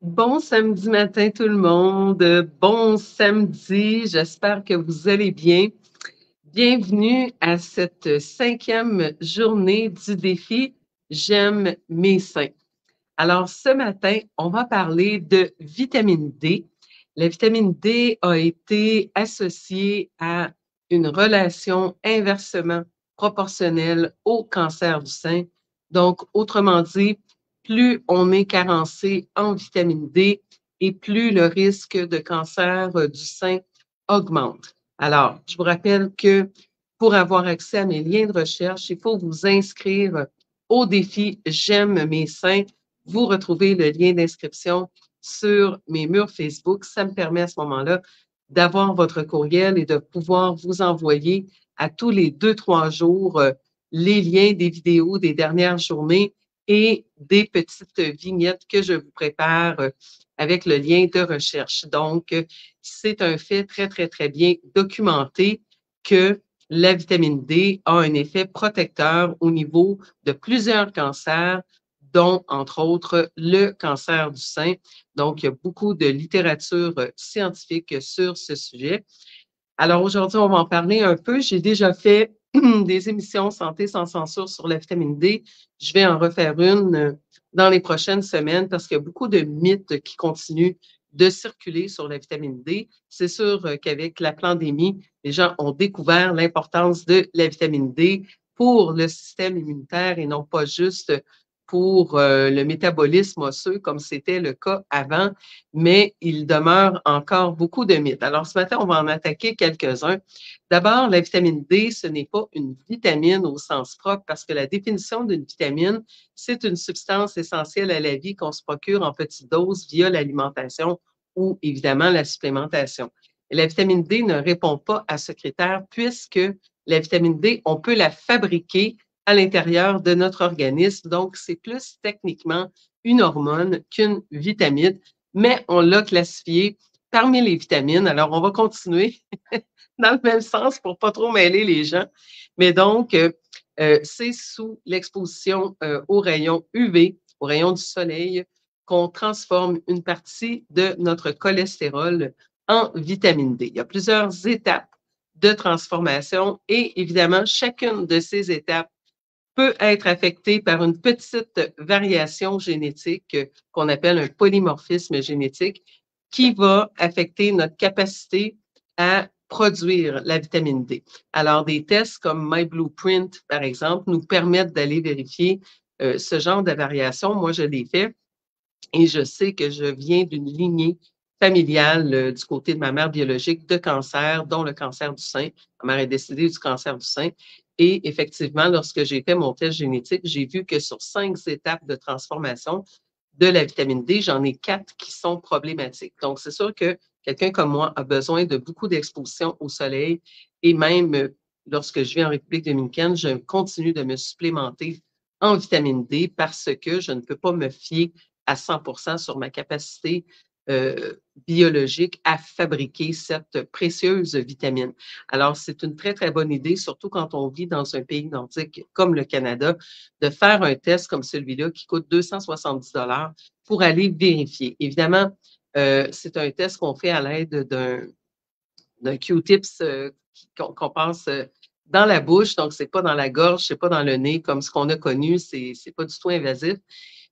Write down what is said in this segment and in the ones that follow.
Bon samedi matin tout le monde, bon samedi, j'espère que vous allez bien. Bienvenue à cette 5e journée du défi J'aime mes seins. Alors ce matin, on va parler de vitamine D. La vitamine D a été associée à une relation inversement proportionnelle au cancer du sein. Donc, autrement dit, plus on est carencé en vitamine D et plus le risque de cancer du sein augmente. Alors, je vous rappelle que pour avoir accès à mes liens de recherche, il faut vous inscrire au défi J'aime mes seins. Vous retrouvez le lien d'inscription sur mes murs Facebook. Ça me permet à ce moment-là d'avoir votre courriel et de pouvoir vous envoyer à tous les 2-3 jours les liens des vidéos des dernières journées et des petites vignettes que je vous prépare avec le lien de recherche. Donc, c'est un fait très, très, très bien documenté que la vitamine D a un effet protecteur au niveau de plusieurs cancers, dont, entre autres, le cancer du sein. Donc, il y a beaucoup de littérature scientifique sur ce sujet. Alors, aujourd'hui, on va en parler un peu. J'ai déjà fait des émissions Santé sans censure sur la vitamine D. Je vais en refaire une dans les prochaines semaines parce qu'il y a beaucoup de mythes qui continuent de circuler sur la vitamine D. C'est sûr qu'avec la pandémie, les gens ont découvert l'importance de la vitamine D pour le système immunitaire et non pas juste pour le métabolisme osseux comme c'était le cas avant, mais il demeure encore beaucoup de mythes. Alors ce matin, on va en attaquer quelques-uns. D'abord, la vitamine D, ce n'est pas une vitamine au sens propre parce que la définition d'une vitamine, c'est une substance essentielle à la vie qu'on se procure en petites doses via l'alimentation ou évidemment la supplémentation. Et la vitamine D ne répond pas à ce critère puisque la vitamine D, on peut la fabriquer à l'intérieur de notre organisme. Donc, c'est plus techniquement une hormone qu'une vitamine, mais on l'a classifiée parmi les vitamines. Alors, on va continuer dans le même sens pour pas trop mêler les gens. Mais donc, c'est sous l'exposition aux rayons UV, aux rayons du soleil, qu'on transforme une partie de notre cholestérol en vitamine D. Il y a plusieurs étapes de transformation et évidemment, chacune de ces étapes peut être affecté par une petite variation génétique qu'on appelle un polymorphisme génétique qui va affecter notre capacité à produire la vitamine D. Alors, des tests comme MyBlueprint, par exemple, nous permettent d'aller vérifier ce genre de variation. Moi, je l'ai fait et je sais que je viens d'une lignée familiale du côté de ma mère biologique de cancer, dont le cancer du sein. Ma mère est décédée du cancer du sein. Et effectivement, lorsque j'ai fait mon test génétique, j'ai vu que sur 5 étapes de transformation de la vitamine D, j'en ai 4 qui sont problématiques. Donc, c'est sûr que quelqu'un comme moi a besoin de beaucoup d'exposition au soleil et même lorsque je vais en République dominicaine, je continue de me supplémenter en vitamine D parce que je ne peux pas me fier à 100% sur ma capacité biologique à fabriquer cette précieuse vitamine. Alors, c'est une très, très bonne idée, surtout quand on vit dans un pays nordique comme le Canada, de faire un test comme celui-là qui coûte 270 pour aller vérifier. Évidemment, c'est un test qu'on fait à l'aide d'un Q-tips qu'on passe dans la bouche, donc c'est pas dans la gorge, c'est pas dans le nez comme ce qu'on a connu, c'est pas du tout invasif.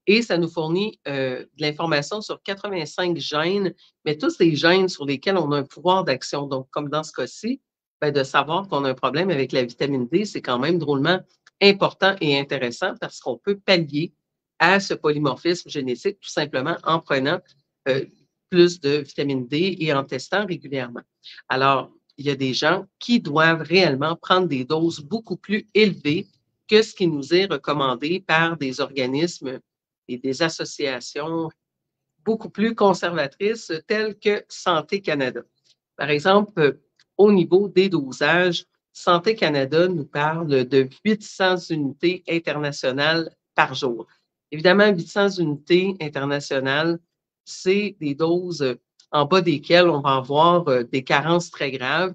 Et ça nous fournit de l'information sur 85 gènes, mais tous ces gènes sur lesquels on a un pouvoir d'action. Donc, comme dans ce cas-ci, ben, de savoir qu'on a un problème avec la vitamine D, c'est quand même drôlement important et intéressant parce qu'on peut pallier à ce polymorphisme génétique tout simplement en prenant plus de vitamine D et en testant régulièrement. Alors, il y a des gens qui doivent réellement prendre des doses beaucoup plus élevées que ce qui nous est recommandé par des organismes et des associations beaucoup plus conservatrices telles que Santé Canada. Par exemple, au niveau des dosages, Santé Canada nous parle de 800 unités internationales par jour. Évidemment, 800 unités internationales, c'est des doses en bas desquelles on va avoir des carences très graves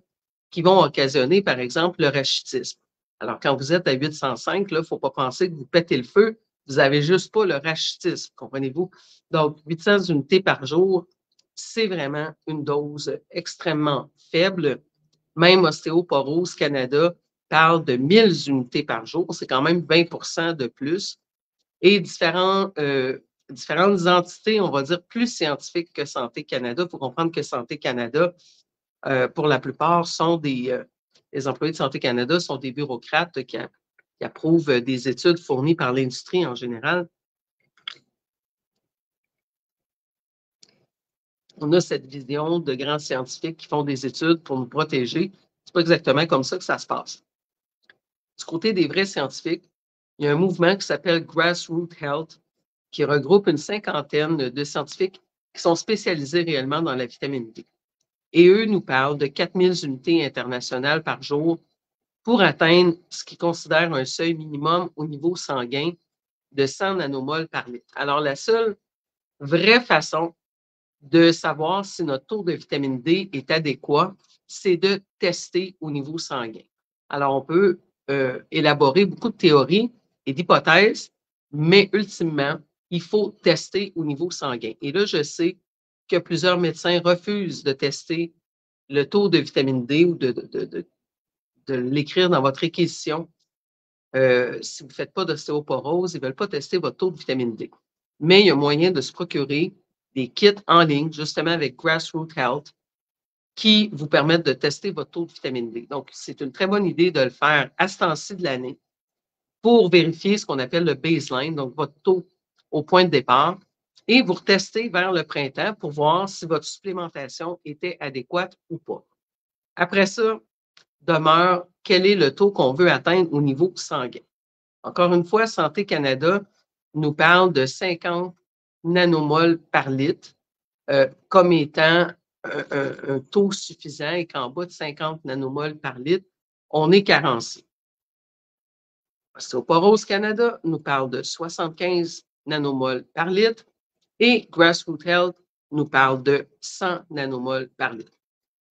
qui vont occasionner, par exemple, le rachitisme. Alors, quand vous êtes à 805, il ne faut pas penser que vous pétez le feu Vous n'avez juste pas le rachitisme, comprenez-vous? Donc, 800 unités par jour, c'est vraiment une dose extrêmement faible. Même Ostéoporose Canada parle de 1000 unités par jour. C'est quand même 20 de plus. Et différentes entités, on va dire, plus scientifiques que Santé Canada. Il faut comprendre que Santé Canada, pour la plupart, sont les employés de Santé Canada sont des bureaucrates qui approuvent des études fournies par l'industrie en général. On a cette vision de grands scientifiques qui font des études pour nous protéger. C'est pas exactement comme ça que ça se passe. Du côté des vrais scientifiques, il y a un mouvement qui s'appelle Grassroots Health, qui regroupe une cinquantaine de scientifiques qui sont spécialisés réellement dans la vitamine D. Et eux nous parlent de 4000 unités internationales par jour pour atteindre ce qu'ils considèrent un seuil minimum au niveau sanguin de 100 nanomoles par litre. Alors, la seule vraie façon de savoir si notre taux de vitamine D est adéquat, c'est de tester au niveau sanguin. Alors, on peut élaborer beaucoup de théories et d'hypothèses, mais ultimement, il faut tester au niveau sanguin. Et là, je sais que plusieurs médecins refusent de tester le taux de vitamine D ou de l'écrire dans votre réquisition. Si vous ne faites pas d'ostéoporose, ils ne veulent pas tester votre taux de vitamine D. Mais il y a moyen de se procurer des kits en ligne, justement avec Grassroots Health, qui vous permettent de tester votre taux de vitamine D. Donc, c'est une très bonne idée de le faire à ce temps-ci de l'année pour vérifier ce qu'on appelle le baseline, donc votre taux au point de départ, et vous retestez vers le printemps pour voir si votre supplémentation était adéquate ou pas. Après ça, demeure quel est le taux qu'on veut atteindre au niveau sanguin. Encore une fois, Santé Canada nous parle de 50 nanomoles par litre comme étant un taux suffisant et qu'en bas de 50 nanomoles par litre, on est carencé. Ostéoporose Canada nous parle de 75 nanomoles par litre et Grassroots Health nous parle de 100 nanomoles par litre.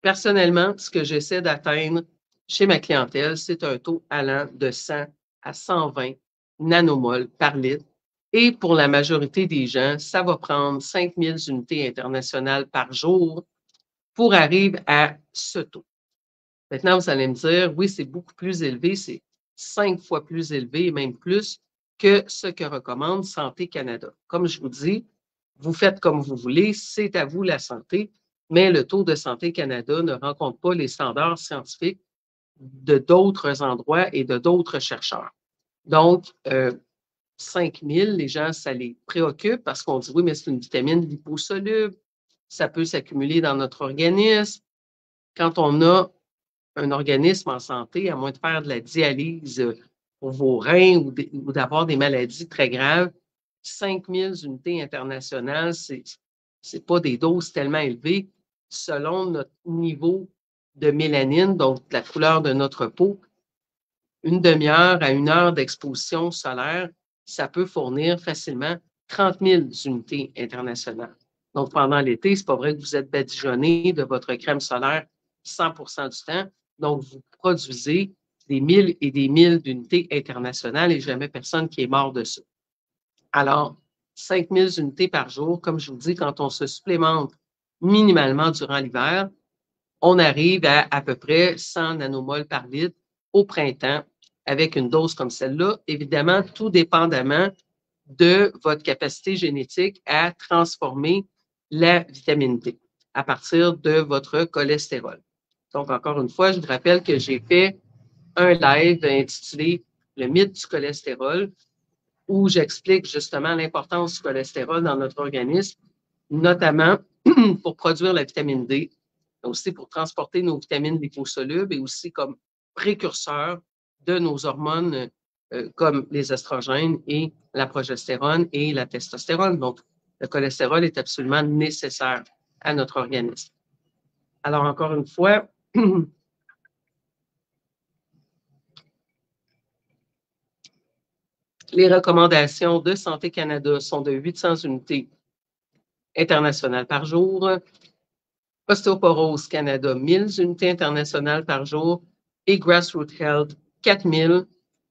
Personnellement, ce que j'essaie d'atteindre chez ma clientèle, c'est un taux allant de 100 à 120 nanomoles par litre. Et pour la majorité des gens, ça va prendre 5000 unités internationales par jour pour arriver à ce taux. Maintenant, vous allez me dire, oui, c'est beaucoup plus élevé, c'est 5 fois plus élevé et même plus que ce que recommande Santé Canada. Comme je vous dis, vous faites comme vous voulez, c'est à vous la santé, mais le taux de Santé Canada ne rencontre pas les standards scientifiques de d'autres endroits et de d'autres chercheurs. Donc, 5000, les gens, ça les préoccupe parce qu'on dit, oui, mais c'est une vitamine liposoluble, ça peut s'accumuler dans notre organisme. Quand on a un organisme en santé, à moins de faire de la dialyse pour vos reins ou d'avoir des maladies très graves, 5000 unités internationales, c'est pas des doses tellement élevées selon notre niveau de mélanine, donc la couleur de notre peau. Une demi-heure à 1 heure d'exposition solaire, ça peut fournir facilement 30 000 unités internationales. Donc, pendant l'été, ce n'est pas vrai que vous êtes badigeonné de votre crème solaire 100% du temps. Donc, vous produisez des 1000 et des 1000 d'unités internationales et jamais personne qui est mort de ça. Alors, 5000 unités par jour, comme je vous dis, quand on se supplémente minimalement durant l'hiver, on arrive à peu près 100 nanomoles par litre au printemps avec une dose comme celle-là, évidemment, tout dépendamment de votre capacité génétique à transformer la vitamine D à partir de votre cholestérol. Donc, encore une fois, je vous rappelle que j'ai fait un live intitulé « Le mythe du cholestérol » où j'explique justement l'importance du cholestérol dans notre organisme, notamment pour produire la vitamine D, aussi pour transporter nos vitamines liposolubles et aussi comme précurseur de nos hormones comme les estrogènes et la progestérone et la testostérone. Donc, le cholestérol est absolument nécessaire à notre organisme. Alors, encore une fois, les recommandations de Santé Canada sont de 800 unités internationales par jour. Ostéoporose Canada, 1000 unités internationales par jour et Grassroots Health, 4000.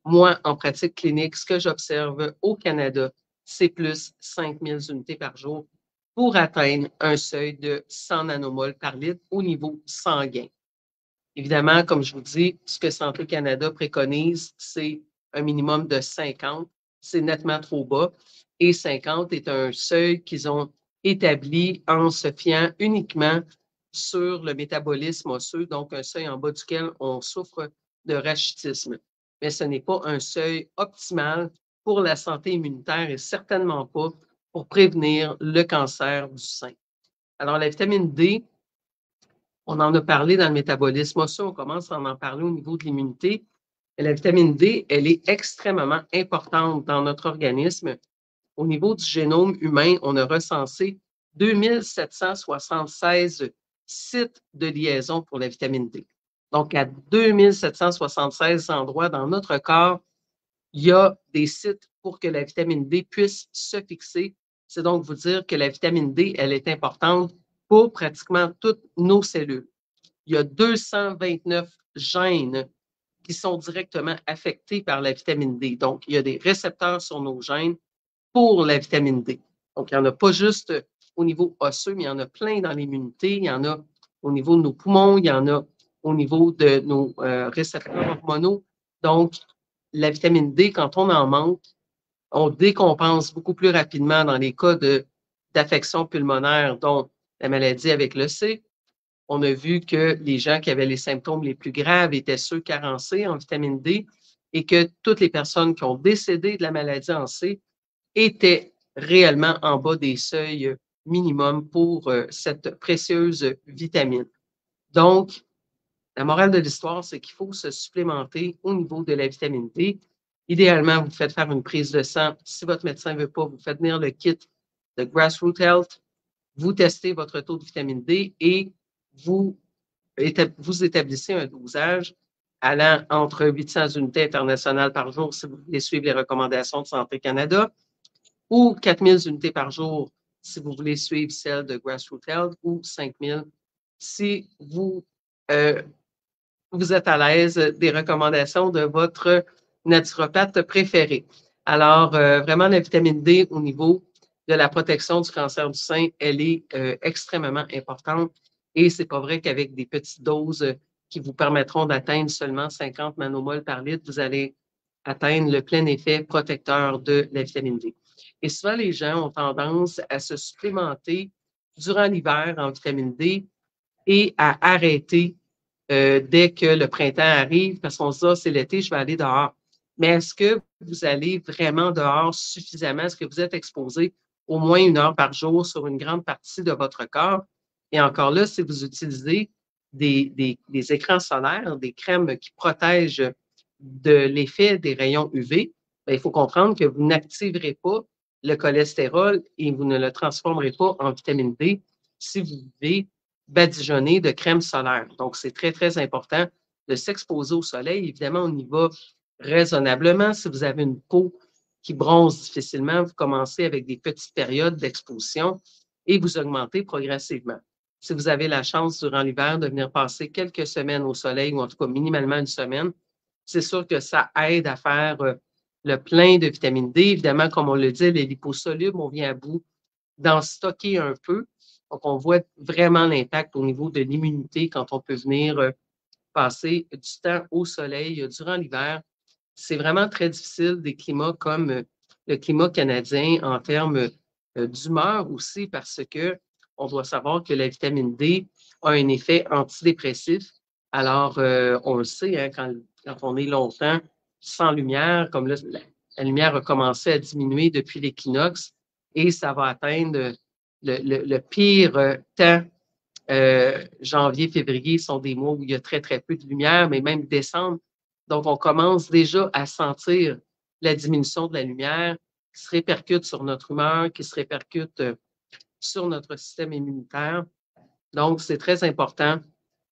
Moi, en pratique clinique, ce que j'observe au Canada, c'est plus 5000 unités par jour pour atteindre un seuil de 100 nanomoles par litre au niveau sanguin. Évidemment, comme je vous dis, ce que Santé Canada préconise, c'est un minimum de 50. C'est nettement trop bas. Et 50 est un seuil qu'ils ont établi en se fiant uniquement sur le métabolisme osseux, donc un seuil en bas duquel on souffre de rachitisme. Mais ce n'est pas un seuil optimal pour la santé immunitaire et certainement pas pour prévenir le cancer du sein. Alors, la vitamine D, on en a parlé dans le métabolisme osseux, on commence à en parler au niveau de l'immunité. La vitamine D, elle est extrêmement importante dans notre organisme. Au niveau du génome humain, on a recensé 2776 sites de liaison pour la vitamine D. Donc, à 2776 endroits dans notre corps, il y a des sites pour que la vitamine D puisse se fixer. C'est donc vous dire que la vitamine D, elle est importante pour pratiquement toutes nos cellules. Il y a 229 gènes qui sont directement affectés par la vitamine D. Donc, il y a des récepteurs sur nos gènes pour la vitamine D. Donc, il n'y en a pas juste au niveau osseux, mais il y en a plein dans l'immunité. Il y en a au niveau de nos poumons, il y en a au niveau de nos récepteurs hormonaux. Donc, la vitamine D, quand on en manque, on décompense beaucoup plus rapidement dans les cas d'affection pulmonaire, dont la maladie avec le C. On a vu que les gens qui avaient les symptômes les plus graves étaient ceux carencés en vitamine D et que toutes les personnes qui ont décédé de la maladie en C étaient réellement en bas des seuils minimums pour cette précieuse vitamine. Donc, la morale de l'histoire, c'est qu'il faut se supplémenter au niveau de la vitamine D. Idéalement, vous faites faire une prise de sang. Si votre médecin ne veut pas, vous faites venir le kit de Grassroots Health. Vous testez votre taux de vitamine D et vous établissez un dosage allant entre 800 unités internationales par jour si vous voulez suivre les recommandations de Santé Canada ou 4000 unités par jour si vous voulez suivre celles de Grassroots Health ou 5000 si vous êtes à l'aise des recommandations de votre naturopathe préféré. Alors, vraiment, la vitamine D au niveau de la protection du cancer du sein, elle est extrêmement importante. Et c'est pas vrai qu'avec des petites doses qui vous permettront d'atteindre seulement 50 nanomoles par litre, vous allez atteindre le plein effet protecteur de la vitamine D. Et souvent, les gens ont tendance à se supplémenter durant l'hiver en vitamine D et à arrêter dès que le printemps arrive, parce qu'on se dit, ah, c'est l'été, je vais aller dehors. Mais est-ce que vous allez vraiment dehors suffisamment? Est-ce que vous êtes exposé au moins 1 heure par jour sur une grande partie de votre corps? Et encore là, si vous utilisez des écrans solaires, des crèmes qui protègent de l'effet des rayons UV, bien, il faut comprendre que vous n'activerez pas le cholestérol et vous ne le transformerez pas en vitamine D si vous vivez badigeonner de crème solaire. Donc, c'est très, très important de s'exposer au soleil. Évidemment, on y va raisonnablement. Si vous avez une peau qui bronze difficilement, vous commencez avec des petites périodes d'exposition et vous augmentez progressivement. Si vous avez la chance durant l'hiver de venir passer quelques semaines au soleil, ou en tout cas minimalement une semaine, c'est sûr que ça aide à faire le plein de vitamine D. Évidemment, comme on le dit, les liposolubles, on vient à bout d'en stocker un peu. Donc, on voit vraiment l'impact au niveau de l'immunité quand on peut venir passer du temps au soleil durant l'hiver. C'est vraiment très difficile des climats comme le climat canadien en termes d'humeur aussi parce que on doit savoir que la vitamine D a un effet antidépressif. Alors, on le sait, hein, quand on est longtemps sans lumière, comme là, la lumière a commencé à diminuer depuis l'équinoxe et ça va atteindre le pire temps. Janvier, février sont des mois où il y a très, très peu de lumière, mais même décembre. Donc, on commence déjà à sentir la diminution de la lumière qui se répercute sur notre humeur, qui se répercute sur notre système immunitaire. Donc, c'est très important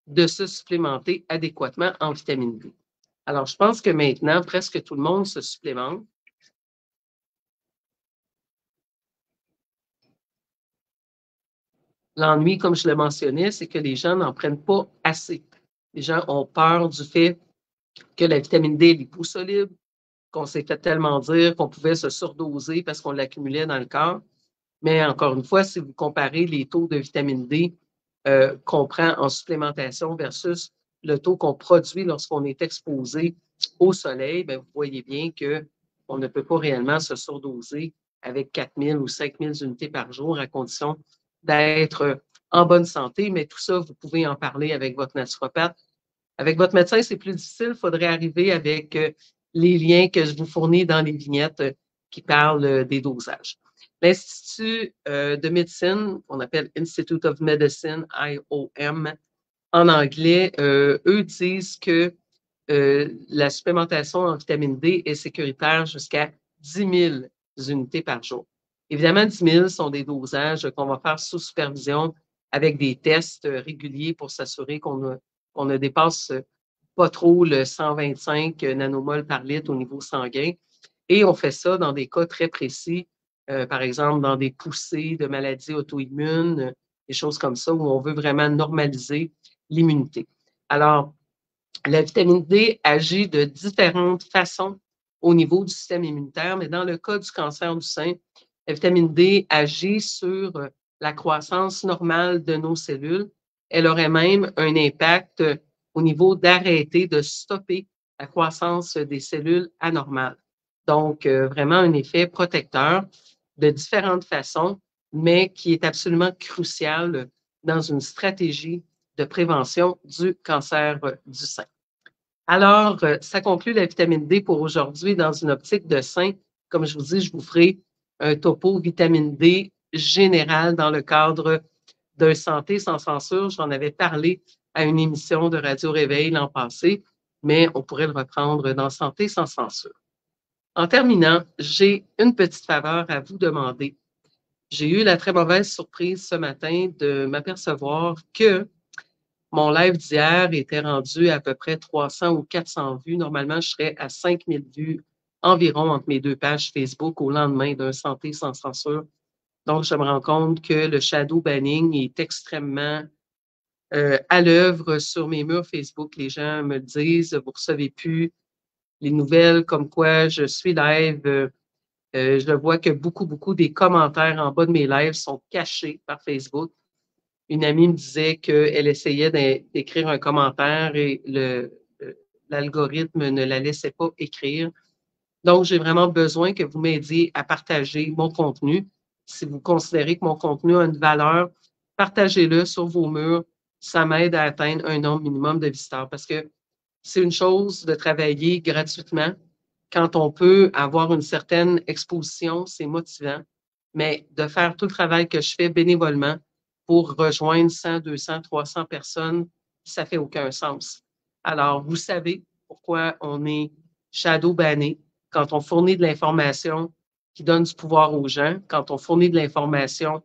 de se supplémenter adéquatement en vitamine D. Alors, je pense que maintenant, presque tout le monde se supplémente. L'ennui, comme je le mentionnais, c'est que les gens n'en prennent pas assez. Les gens ont peur du fait que la vitamine D est liposoluble, qu'on s'est fait tellement dire qu'on pouvait se surdoser parce qu'on l'accumulait dans le corps. Mais encore une fois, si vous comparez les taux de vitamine D qu'on prend en supplémentation versus le taux qu'on produit lorsqu'on est exposé au soleil, bien, vous voyez bien qu'on ne peut pas réellement se surdoser avec 4000 ou 5000 unités par jour à condition d'être en bonne santé. Mais tout ça, vous pouvez en parler avec votre naturopathe. Avec votre médecin, c'est plus difficile. Il faudrait arriver avec les liens que je vous fournis dans les vignettes qui parlent des dosages. L'Institut de médecine, qu'on appelle Institute of Medicine, IOM, en anglais, eux disent que la supplémentation en vitamine D est sécuritaire jusqu'à 10 000 unités par jour. Évidemment, 10 000 sont des dosages qu'on va faire sous supervision avec des tests réguliers pour s'assurer qu'on ne dépasse pas trop le 125 nanomoles par litre au niveau sanguin. Et on fait ça dans des cas très précis, par exemple dans des poussées de maladies auto-immunes, des choses comme ça, où on veut vraiment normaliser l'immunité. Alors, la vitamine D agit de différentes façons au niveau du système immunitaire, mais dans le cas du cancer du sein, la vitamine D agit sur la croissance normale de nos cellules. Elle aurait même un impact au niveau d'arrêter, de stopper la croissance des cellules anormales. Donc, vraiment un effet protecteur de différentes façons, mais qui est absolument crucial dans une stratégie de prévention du cancer du sein. Alors, ça conclut la vitamine D pour aujourd'hui dans une optique de sein. Comme je vous dis, je vous ferai un topo vitamine D général dans le cadre d'un Santé sans censure. J'en avais parlé à une émission de Radio Réveil l'an passé, mais on pourrait le reprendre dans Santé sans censure. En terminant, j'ai une petite faveur à vous demander. J'ai eu la très mauvaise surprise ce matin de m'apercevoir que mon live d'hier était rendu à peu près 300 ou 400 vues. Normalement, je serais à 5000 vues environ entre mes deux pages Facebook au lendemain d'un Santé sans censure. Donc, je me rends compte que le shadow banning est extrêmement à l'œuvre sur mes murs Facebook. Les gens me le disent, vous ne recevez plus les nouvelles comme quoi je suis live. Je vois que beaucoup des commentaires en bas de mes lives sont cachés par Facebook. Une amie me disait qu'elle essayait d'écrire un commentaire et l'algorithme ne la laissait pas écrire. Donc, j'ai vraiment besoin que vous m'aidiez à partager mon contenu. Si vous considérez que mon contenu a une valeur, partagez-le sur vos murs. Ça m'aide à atteindre un nombre minimum de visiteurs parce que c'est une chose de travailler gratuitement. Quand on peut avoir une certaine exposition, c'est motivant. Mais de faire tout le travail que je fais bénévolement pour rejoindre 100, 200, 300 personnes, ça fait aucun sens. Alors, vous savez pourquoi on est shadow banné quand on fournit de l'information qui donne du pouvoir aux gens, quand on fournit de l'information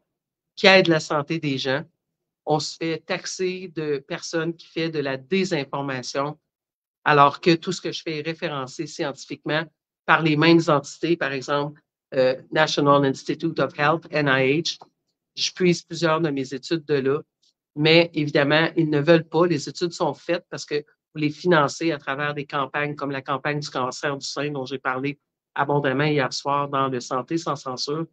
qui aide la santé des gens, on se fait taxer de personnes qui font de la désinformation, alors que tout ce que je fais est référencé scientifiquement par les mêmes entités, par exemple, National Institute of Health, NIH. Je puise plusieurs de mes études de là, mais évidemment, ils ne veulent pas. Les études sont faites parce que vous les financez à travers des campagnes comme la campagne du cancer du sein dont j'ai parlé abondamment hier soir dans le Santé sans censure.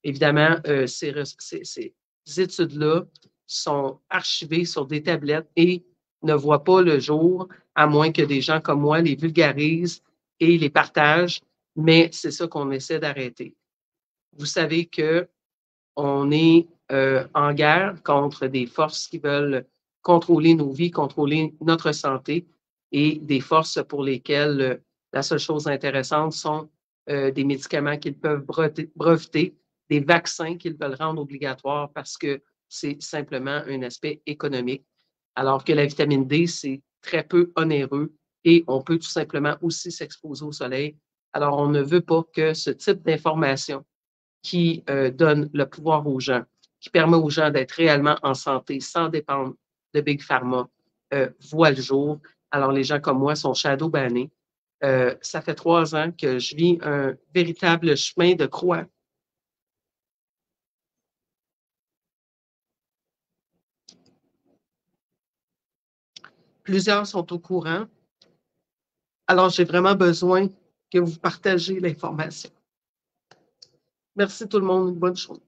Évidemment, ces études-là sont archivées sur des tablettes et ne voient pas le jour, à moins que des gens comme moi les vulgarisent et les partagent, mais c'est ça qu'on essaie d'arrêter. Vous savez qu'on est en guerre contre des forces qui veulent contrôler nos vies, contrôler notre santé et des forces pour lesquelles la seule chose intéressante sont des médicaments qu'ils peuvent breveter, des vaccins qu'ils veulent rendre obligatoires parce que c'est simplement un aspect économique. Alors que la vitamine D, c'est très peu onéreux et on peut tout simplement aussi s'exposer au soleil. Alors, on ne veut pas que ce type d'information qui donne le pouvoir aux gens, qui permet aux gens d'être réellement en santé sans dépendre de Big Pharma, voit le jour. Alors, les gens comme moi sont shadow bannés. Ça fait 3 ans que je vis un véritable chemin de croix. Plusieurs sont au courant. Alors, j'ai vraiment besoin que vous partagez l'information. Merci tout le monde, bonne journée.